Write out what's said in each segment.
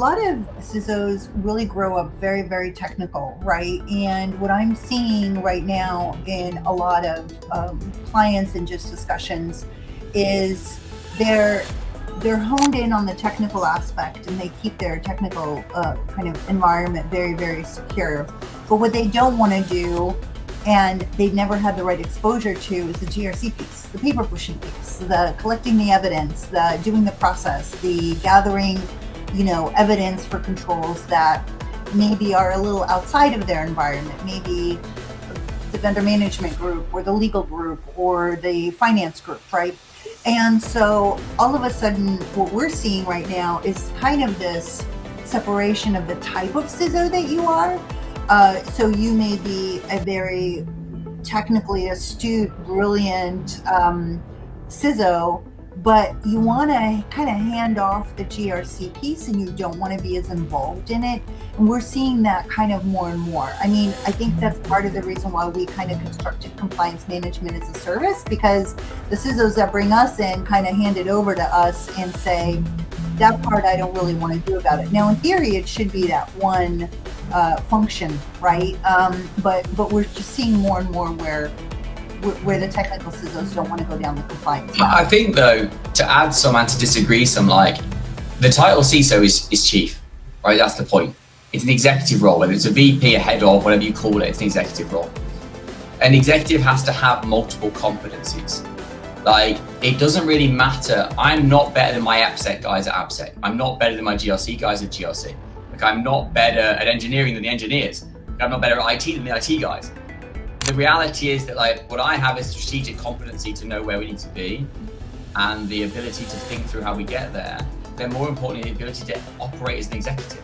lot of CISOs really grow up very, very technical, right? And what I'm seeing right now in a lot of clients and just discussions is they're honed in on the technical aspect, and they keep their technical kind of environment very, very secure. But what they don't want to do, and they've never had the right exposure to, is the GRC piece, the paper pushing piece, the collecting the evidence, the doing the process, the gathering, evidence for controls that maybe are a little outside of their environment, maybe the vendor management group or the legal group or the finance group, right? And so all of a sudden, what we're seeing right now is kind of this separation of the type of CISO that you are. So you may be a very technically astute, brilliant CISO, but you want to kind of hand off the GRC piece, and you don't want to be as involved in it. And we're seeing that kind of more and more. I mean, I think that's part of the reason why we kind of constructed compliance management as a service, because the CISOs that bring us in kind of hand it over to us and say, that part I don't really want to do about it. Now, in theory, it should be that one function, right? But we're just seeing more and more where the technical CISOs don't want to go down the compliance path. I think, though, to add some and to disagree some, like the title CISO is chief, right? That's the point. It's an executive role, whether it's a VP, a head of, whatever you call it, it's an executive role. An executive has to have multiple competencies. Like, it doesn't really matter. I'm not better than my APPSEC guys at APPSEC. I'm not better than my GRC guys at GRC. Like, I'm not better at engineering than the engineers. Like, I'm not better at IT than the IT guys. The reality is that, like, what I have is strategic competency to know where we need to be and the ability to think through how we get there. Then more importantly, the ability to operate as an executive.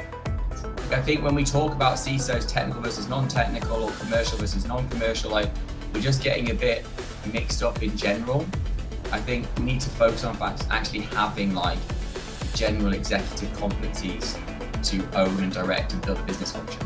Like, I think when we talk about CISOs, technical versus non-technical or commercial versus non-commercial, like, we're just getting a bit mixed up in general. I think we need to focus on actually having like general executive competencies to own and direct and build a business function.